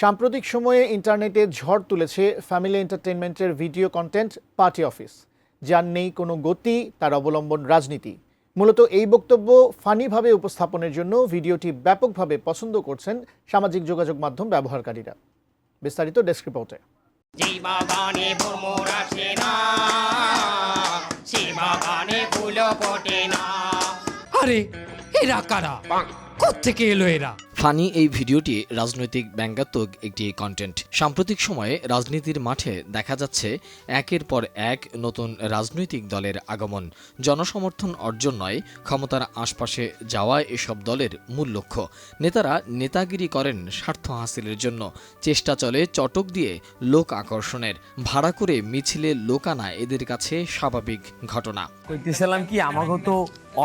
সাম্প্রতিক সময়ে ইন্টারনেটে ঝড় তুলেছে ফ্যামিলি এন্টারটেইনমেন্টের ভিডিও কন্টেন্ট পার্টি অফিস, যার নেই কোনো গতি, তার অবলম্বন রাজনীতি। মূলত এই বক্তব্য ফানিভাবে উপস্থাপনের জন্য ভিডিওটি ব্যাপকভাবে পছন্দ করছেন সামাজিক যোগাযোগ মাধ্যম ব্যবহারকারীরা। বিস্তারিত ডেস্ক রিপোর্টে। আরে এরা কারা? কোত্থেকে এলো এরা? ফানি এই ভিডিওটি রাজনৈতিক ব্যঙ্গাত্মক একটি কন্টেন্ট। সাম্প্রতিক সময়ে রাজনীতির মাঠে দেখা যাচ্ছে একের পর এক নতুন রাজনৈতিক দলের আগমন। জনসমর্থন অর্জন নয়, ক্ষমতার আশপাশে যাওয়া এসব দলের মূল লক্ষ্য। নেতারা নেতাগিরি করেন স্বার্থ হাসিলের জন্য। চেষ্টা চলে চটক দিয়ে লোক আকর্ষণের। ভাড়া করে মিছিলে লোক আনা এদের কাছে স্বাভাবিক ঘটনা। কইতেছিলাম কি, আমাকে তো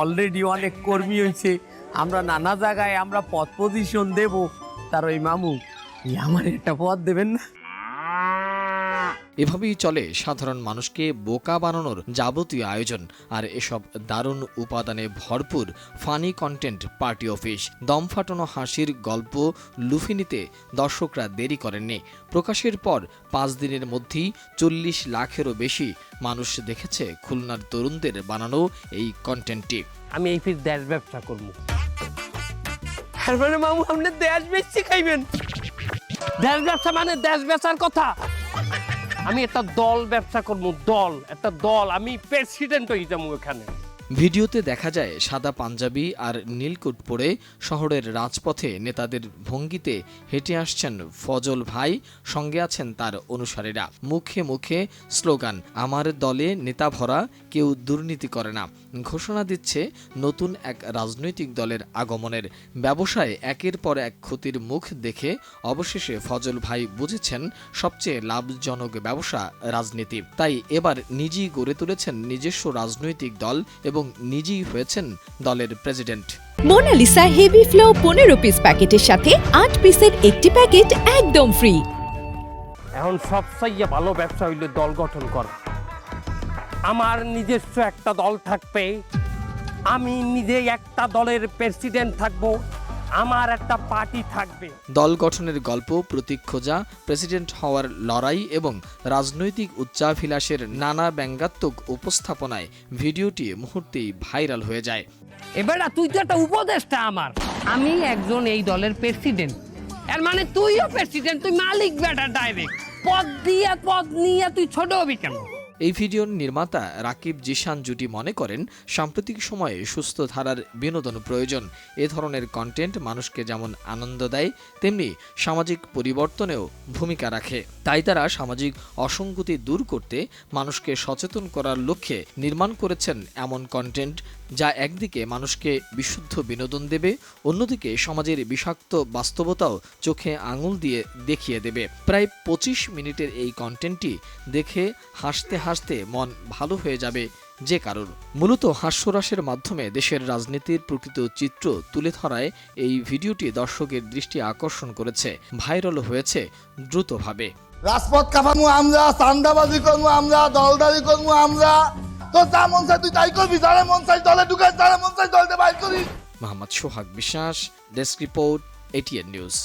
অলরেডি অনেক কর্মী হয়েছে, আমরা নানা জায়গায় আমরা পদ পজিশন দেব, তার ওই মামু আমার একটা পদ দেবেন না। এভাবেই চলে সাধারণ মানুষকে বোকা বানানোর যাবতীয় আয়োজন। আর এসব দারুণ উপাদানে ভরপুর ফানি কন্টেন্ট পার্টি অফিস। দম ফাটানো হাসির গল্প লুফে নিতে দর্শকরা দেরি করেননি। প্রকাশের পর 5 দিনের মধ্যেই 40 লাখেরও বেশি মানুষ দেখেছে খুলনার তরুণদের বানানো এই কন্টেন্টটি। আমি এই ফির দেশ ব্যবসা করবো। মানে মামু আপনি দেশ বেচছি খাইবেন? দেশ ব্যবসা মানে দেশ বেচার কথা। আমি একটা দল ব্যবসা করবো, একটা দল। আমি প্রেসিডেন্ট হয়ে যাবো এখানে। ভিডিওতে দেখা যায় সাদা পাঞ্জাবি আর নীলকুট পরে শহরের রাজপথে নেতাদের ভঙ্গিতে হেঁটে আসছেন ফজল ভাই, সঙ্গে আছেন তার অনুসারীরা। মুখে মুখে স্লোগান, আমার দলে নেতা ভরা, কেউ দুর্নীতি করে না। ঘোষণা দিচ্ছে নতুন এক রাজনৈতিক দলের আগমনের। ব্যবসায় একের পর এক ক্ষতির মুখ দেখে অবশেষে ফজল ভাই বুঝেছেন সবচেয়ে লাভজনক ব্যবসা রাজনীতি। তাই এবার নিজেই গড়ে তুলেছেন নিজস্ব রাজনৈতিক দল এবং নিজেই হয়েছেন দলের president. Monalisa heavy flow 15 piece প্যাকেটের সাথে 8 পিসের একটি প্যাকেট একদম ফ্রি। এখন সবচেয়ে ভালো ব্যবসা হইল দল গঠন করা। আমার নিজস্ব একটা দল থাকবে, আমি নিজে একটা দলের প্রেসিডেন্ট থাকব, আমার একটা পার্টি থাকবে। দল গঠনের গল্প, প্রতীক খোঁজা, প্রেসিডেন্ট হওয়ার লড়াই এবং রাজনৈতিক উচ্চাভিলাষের নানা ব্যঙ্গাত্মক উপস্থাপনায় ভিডিওটি মুহূর্তেই ভাইরাল হয়ে যায়। এবার তুই তো একটা উপদেষ্টা আমার, আমি একজন এই দলের প্রেসিডেন্ট। এর মানে তুইও প্রেসিডেন্ট, তুই মালিক বেটা ডাইরেক্ট। পদ নিয়ে তুই ছোট হবি কেন? এই ভিডিওর নির্মাতা রাকিব জিশান জুটি মনে করেন সাম্প্রতিক সময়ে সুস্থ ধারার বিনোদন প্রয়োজন। এ ধরনের কন্টেন্ট মানুষকে যেমন আনন্দ দেয়, তেমনি সামাজিক পরিবর্তনেও ভূমিকা রাখে। তাই তারা সামাজিক অসঙ্গতি দূর করতে মানুষকে সচেতন করার লক্ষ্যে নির্মাণ করেছেন এমন কন্টেন্ট, যা একদিকে মানুষকে বিশুদ্ধ বিনোদন দেবে, অন্যদিকে সমাজের বিষাক্ত বাস্তবতাও চোখে আঙুল দিয়ে দেখিয়ে দেবে। প্রায় 25 মিনিটের এই কন্টেন্টটি দেখে হাসতে হাসতে মন ভালো হয়ে যাবে যে কারোর। মূলত হাস্যরসের মাধ্যমে দেশের রাজনীতির প্রকৃত চিত্র তুলে ধরায় এই ভিডিওটি দর্শকের দৃষ্টি আকর্ষণ করেছে, ভাইরাল হয়েছে দ্রুতভাবে। রাজপথ কাঁপামু আমরা, চান্দাবাজি করবো আমরা, দলদারি করবো আমরা। তো যা মন চাই তুই তাই করবি, যারা মন চাই দলে ঢুকাই, যারা মন চাই দলতে বাইর করিস। মোহাম্মদ সোহাগ বিশ্বাস, ডেস্ক রিপোর্ট, ATN নিউজ।